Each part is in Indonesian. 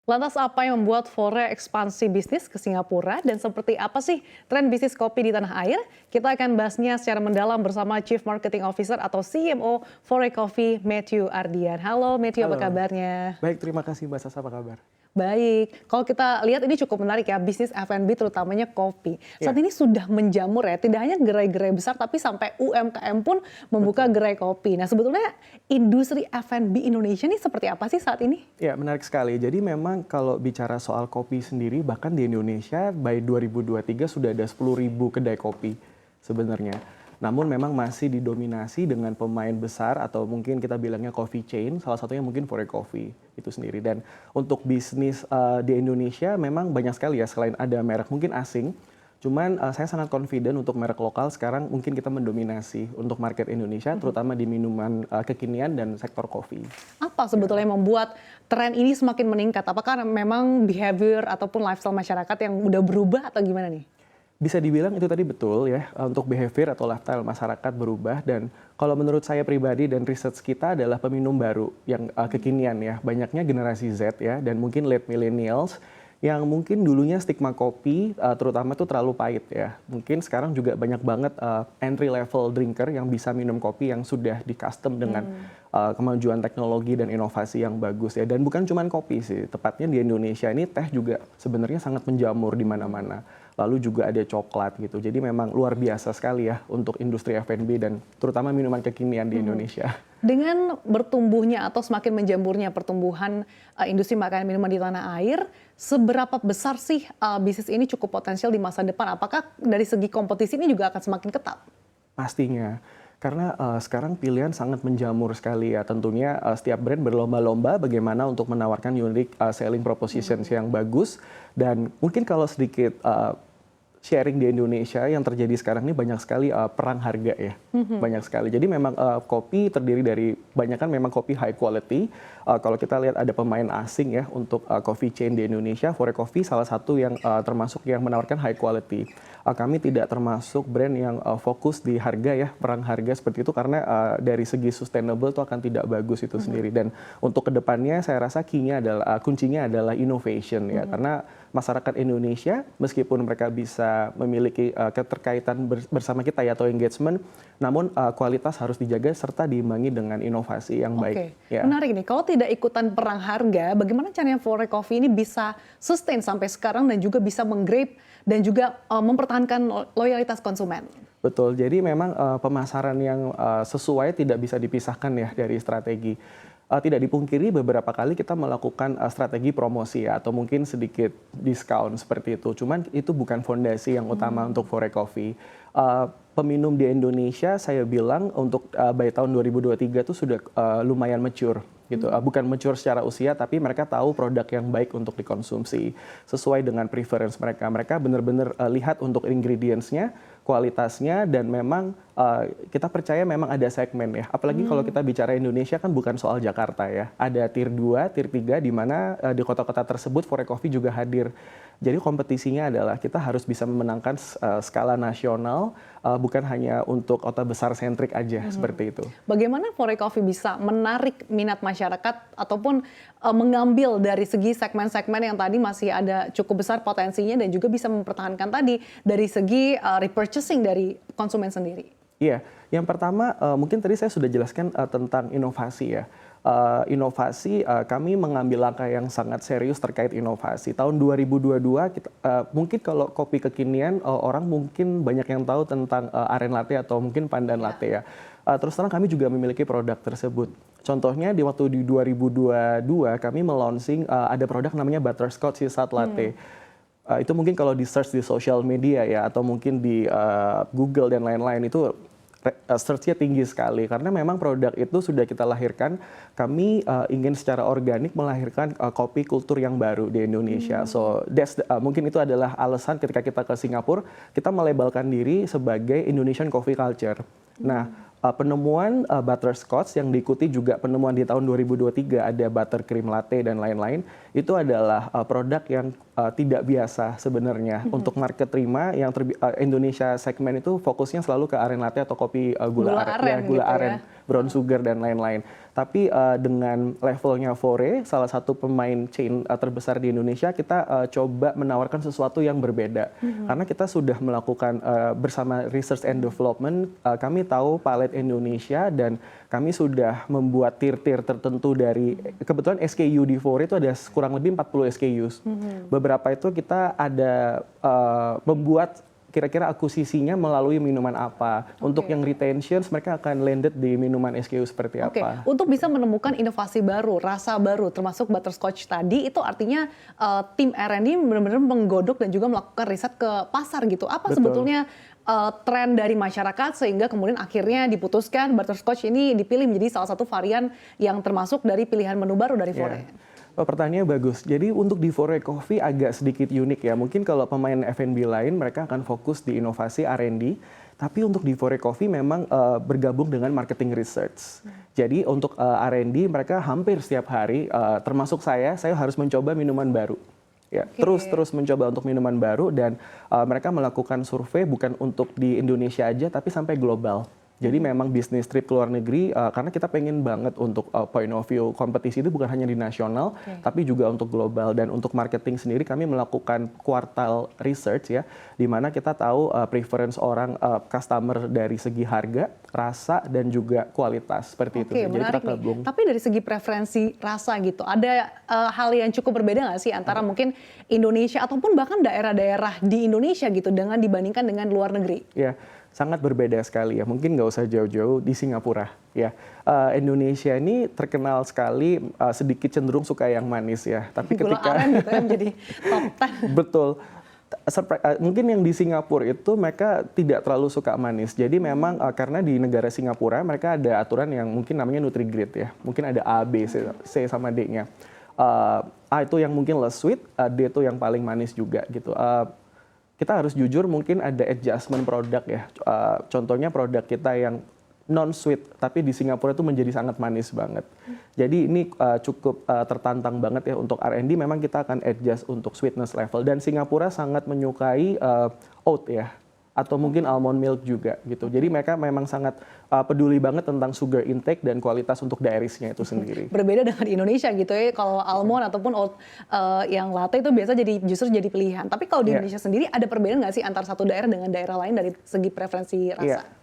Lantas apa yang membuat Fore ekspansi bisnis ke Singapura dan seperti apa sih tren bisnis kopi di tanah air? Kita akan bahasnya secara mendalam bersama Chief Marketing Officer atau CMO Fore Coffee, Matthew Ardian. Halo Matthew, apa Halo, kabarnya? baik terima kasih Mbak Sasa, apa kabar? Baik, kalau kita lihat ini cukup menarik ya, bisnis F&B terutamanya kopi. Saat Iya, ini sudah menjamur ya, tidak hanya gerai-gerai besar tapi sampai UMKM pun membuka betul. gerai kopi. Nah sebetulnya industri F&B Indonesia ini seperti apa sih saat ini? Ya menarik sekali. Jadi memang kalau bicara soal kopi sendiri, bahkan di Indonesia by 2023 sudah ada 10.000 kedai kopi sebenarnya. Namun memang masih didominasi dengan pemain besar atau mungkin kita bilangnya coffee chain, salah satunya mungkin Fore Coffee itu sendiri. Dan untuk bisnis di Indonesia memang banyak sekali ya, selain ada merek mungkin asing, cuman saya sangat confident untuk merek lokal sekarang mungkin kita mendominasi untuk market Indonesia, terutama di minuman kekinian dan sektor kopi. Apa Ya. sebetulnya yang membuat tren ini semakin meningkat? Apakah memang behavior ataupun lifestyle masyarakat yang udah berubah atau gimana nih? Bisa dibilang itu tadi betul ya, untuk behavior atau lifestyle masyarakat berubah dan kalau menurut saya pribadi dan research kita adalah peminum baru yang kekinian ya, banyaknya generasi Z ya dan mungkin late millennials yang mungkin dulunya stigma kopi terutama tuh terlalu pahit ya. Mungkin sekarang juga banyak banget entry level drinker yang bisa minum kopi yang sudah di custom dengan kemajuan teknologi dan inovasi yang bagus ya. Dan bukan cuma kopi sih, tepatnya di Indonesia ini teh juga sebenarnya sangat menjamur di mana-mana. Lalu juga ada coklat gitu. Jadi memang luar biasa sekali ya untuk industri F&B dan terutama minuman kekinian di Indonesia. Dengan bertumbuhnya atau semakin menjamurnya pertumbuhan industri makanan minuman di tanah air, seberapa besar sih bisnis ini cukup potensial di masa depan? Apakah dari segi kompetisi ini juga akan semakin ketat? Pastinya. Karena sekarang pilihan sangat menjamur sekali ya. Tentunya setiap brand berlomba-lomba bagaimana untuk menawarkan unique selling propositions yang bagus. Dan mungkin kalau sedikit sharing di Indonesia yang terjadi sekarang ini banyak sekali perang harga ya. Banyak sekali. Jadi memang kopi terdiri dari banyak kan memang kopi high quality. Kalau kita lihat ada pemain asing ya untuk coffee chain di Indonesia, Fore Coffee salah satu yang termasuk yang menawarkan high quality. Kami tidak termasuk brand yang fokus di harga ya, perang harga seperti itu karena dari segi sustainable itu akan tidak bagus itu sendiri. Dan untuk kedepannya saya rasa kuncinya adalah innovation ya, karena masyarakat Indonesia meskipun mereka bisa memiliki keterkaitan bersama kita ya atau engagement, namun kualitas harus dijaga serta diimbangi dengan inovasi yang baik. Oke, Ya. menarik nih. Kalau tidak ikutan perang harga, bagaimana caranya Fore Coffee ini bisa sustain sampai sekarang dan juga bisa menggrab dan juga mempertahankan loyalitas konsumen? Betul, jadi memang pemasaran yang sesuai tidak bisa dipisahkan ya dari strategi. Tidak dipungkiri beberapa kali kita melakukan strategi promosi ya, atau mungkin sedikit diskon seperti itu. Cuman itu bukan fondasi yang utama untuk Fore Coffee. Peminum di Indonesia saya bilang untuk by tahun 2023 itu sudah lumayan mature gitu. Bukan mature secara usia tapi mereka tahu produk yang baik untuk dikonsumsi sesuai dengan preference mereka. Mereka benar-benar lihat untuk ingredients-nya, kualitasnya dan memang kita percaya memang ada segmen ya. Apalagi kalau kita bicara Indonesia kan bukan soal Jakarta ya. Ada tier 2, tier 3 di mana di kota-kota tersebut Fore Coffee juga hadir. Jadi kompetisinya adalah kita harus bisa memenangkan skala nasional, bukan hanya untuk kota besar sentrik aja seperti itu. Bagaimana Fore Coffee bisa menarik minat masyarakat ataupun mengambil dari segi segmen-segmen yang tadi masih ada cukup besar potensinya dan juga bisa mempertahankan tadi dari segi repurchasing dari konsumen sendiri? Iya, yang pertama mungkin tadi saya sudah jelaskan tentang inovasi ya. Inovasi kami mengambil langkah yang sangat serius terkait inovasi. Tahun 2022 kita, mungkin kalau kopi kekinian orang mungkin banyak yang tahu tentang aren latte atau mungkin pandan latte ya. Terus terang kami juga memiliki produk tersebut. Contohnya di waktu di 2022 kami meluncing ada produk namanya butterscotch sisat latte. Itu mungkin kalau di search di social media ya atau mungkin di Google dan lain-lain itu search-nya tinggi sekali karena memang produk itu sudah kita lahirkan. Kami ingin secara organik melahirkan kopi kultur yang baru di Indonesia. So mungkin itu adalah alasan ketika kita ke Singapura kita melabelkan diri sebagai Indonesian Coffee Culture. Nah, penemuan butterscotch yang diikuti juga penemuan di tahun 2023 ada buttercream latte dan lain-lain itu adalah produk yang tidak biasa sebenarnya. Untuk market terima yang Indonesia segmen itu fokusnya selalu ke aren latte atau kopi gula aren, gitu aren, brown sugar dan lain-lain. Tapi dengan levelnya Fore, salah satu pemain chain terbesar di Indonesia, kita coba menawarkan sesuatu yang berbeda. Karena kita sudah melakukan bersama Research and Development, kami tahu palet Indonesia dan kami sudah membuat tier-tier tertentu dari, kebetulan SKU di Fore itu ada kurang lebih 40 SKUs. Beberapa itu kita ada membuat kira-kira akuisisinya melalui minuman apa. Untuk yang retention, mereka akan landed di minuman SKU seperti apa. Untuk bisa menemukan inovasi baru, rasa baru, termasuk butterscotch tadi, itu artinya tim R&D benar-benar menggodok dan juga melakukan riset ke pasar gitu. Apa sebetulnya tren dari masyarakat sehingga kemudian akhirnya diputuskan butterscotch ini dipilih menjadi salah satu varian yang termasuk dari pilihan menu baru dari Fore? Pertanyaannya bagus. Jadi untuk di Fore Coffee agak sedikit unik ya. Mungkin kalau pemain F&B lain mereka akan fokus di inovasi R&D. Tapi untuk di Fore Coffee memang bergabung dengan marketing research. Jadi untuk R&D mereka hampir setiap hari, termasuk saya harus mencoba minuman baru. Ya, terus mencoba untuk minuman baru dan mereka melakukan survei bukan untuk di Indonesia aja tapi sampai global. Jadi memang bisnis trip ke luar negeri karena kita pengen banget untuk point of view kompetisi itu bukan hanya di nasional tapi juga untuk global. Dan untuk marketing sendiri kami melakukan kuartal research ya, di mana kita tahu preference orang customer dari segi harga, rasa dan juga kualitas seperti itu. Jadi menarik kita gabung. Tapi dari segi preferensi rasa gitu, ada hal yang cukup berbeda nggak sih antara mungkin Indonesia ataupun bahkan daerah-daerah di Indonesia gitu dengan dibandingkan dengan luar negeri? Ya. Sangat berbeda sekali ya, mungkin nggak usah jauh-jauh di Singapura ya. Indonesia ini terkenal sekali sedikit cenderung suka yang manis ya. Tapi gula ketika aren gitu ya menjadi top 10. Betul. Mungkin yang di Singapura itu mereka tidak terlalu suka manis. Jadi memang karena di negara Singapura mereka ada aturan yang mungkin namanya Nutri-Grade ya. Mungkin ada A, B, C sama D-nya. A itu yang mungkin less sweet, D itu yang paling manis juga gitu. Kita harus jujur mungkin ada adjustment produk ya. Contohnya produk kita yang non-sweet, tapi di Singapura itu menjadi sangat manis banget. Jadi ini cukup tertantang banget ya untuk R&D, memang kita akan adjust untuk sweetness level. Dan Singapura sangat menyukai oat ya, atau mungkin almond milk juga gitu. Jadi mereka memang sangat peduli banget tentang sugar intake dan kualitas untuk dairies-nya itu sendiri. Berbeda dengan Indonesia gitu ya, kalau almond ataupun oat yang latte itu biasa justru jadi pilihan. Tapi kalau di Indonesia sendiri ada perbedaan nggak sih antara satu daerah dengan daerah lain dari segi preferensi rasa?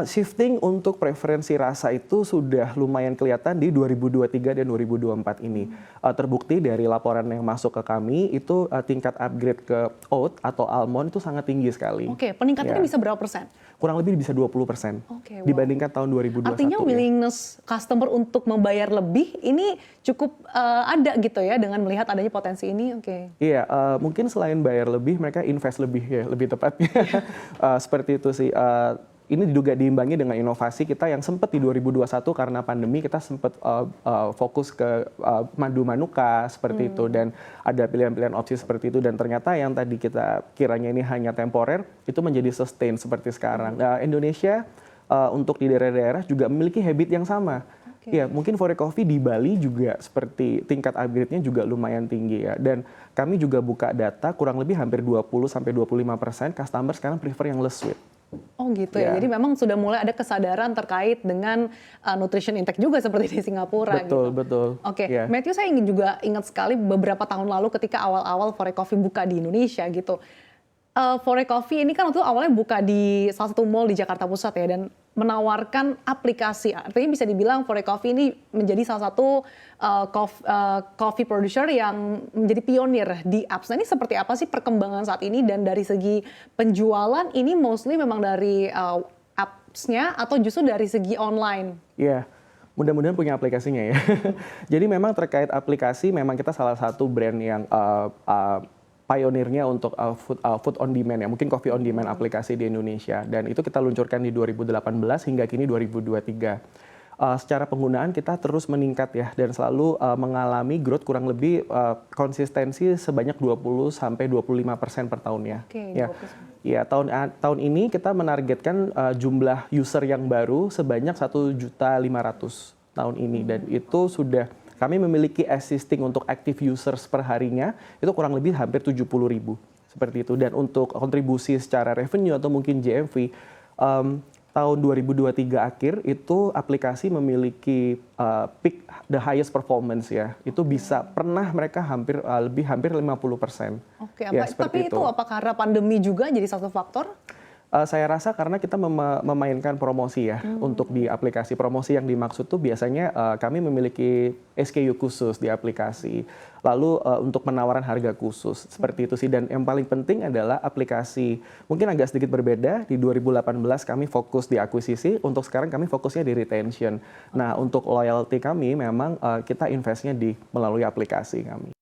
Shifting untuk preferensi rasa itu sudah lumayan kelihatan di 2023 dan 2024 ini. Terbukti dari laporan yang masuk ke kami, itu tingkat upgrade ke oat atau almond itu sangat tinggi sekali. Peningkatannya bisa berapa persen? Kurang lebih bisa 20% dibandingkan tahun 2021. Artinya willingness customer untuk membayar lebih ini cukup ada gitu ya dengan melihat adanya potensi ini. Iya, mungkin selain bayar lebih, mereka invest lebih ya, lebih tepatnya. Seperti itu sih. Ini juga diimbangi dengan inovasi kita yang sempat di 2021 karena pandemi kita sempat fokus ke madu manuka seperti itu dan ada pilihan-pilihan opsi seperti itu dan ternyata yang tadi kita kiranya ini hanya temporer itu menjadi sustain seperti sekarang. Nah, Indonesia untuk di daerah-daerah juga memiliki habit yang sama. Ya, mungkin Fore Coffee di Bali juga seperti tingkat upgrade-nya juga lumayan tinggi ya. Dan kami juga buka data kurang lebih hampir 20-25% customer sekarang prefer yang less sweet. Oh gitu ya, jadi memang sudah mulai ada kesadaran terkait dengan nutrition intake juga seperti di Singapura. Betul. Matthew, saya juga ingat sekali beberapa tahun lalu ketika awal-awal Fore Coffee buka di Indonesia gitu. Fore Coffee ini kan waktu awalnya buka di salah satu mall di Jakarta Pusat ya dan menawarkan aplikasi. Artinya bisa dibilang Fore Coffee ini menjadi salah satu coffee producer yang menjadi pionir di apps. Nah ini seperti apa sih perkembangan saat ini dan dari segi penjualan ini mostly memang dari apps-nya atau justru dari segi online? Iya. Mudah-mudahan punya aplikasinya ya. Jadi memang terkait aplikasi memang kita salah satu brand yang pionirnya untuk food on demand ya, mungkin coffee on demand aplikasi di Indonesia dan itu kita luncurkan di 2018 hingga kini 2023. Secara penggunaan kita terus meningkat ya dan selalu mengalami growth kurang lebih konsistensi sebanyak 20-25% per tahunnya. Ya, tahun ini kita menargetkan jumlah user yang baru sebanyak 1.500.000 tahun ini dan itu sudah Kami memiliki existing untuk active users per harinya itu kurang lebih hampir 70.000 seperti itu. Dan untuk kontribusi secara revenue atau mungkin GMV, tahun 2023 akhir itu aplikasi memiliki peak the highest performance ya. Itu bisa pernah mereka hampir 50%. Oke, Ya, tapi seperti itu apa karena pandemi juga jadi satu faktor? Saya rasa karena kita memainkan promosi ya untuk di aplikasi. Promosi yang dimaksud tuh biasanya kami memiliki SKU khusus di aplikasi. Lalu untuk penawaran harga khusus seperti itu sih. Dan yang paling penting adalah aplikasi mungkin agak sedikit berbeda. Di 2018 kami fokus di akuisisi, untuk sekarang kami fokusnya di retention. Nah, untuk loyalty kami memang kita investnya di melalui aplikasi kami.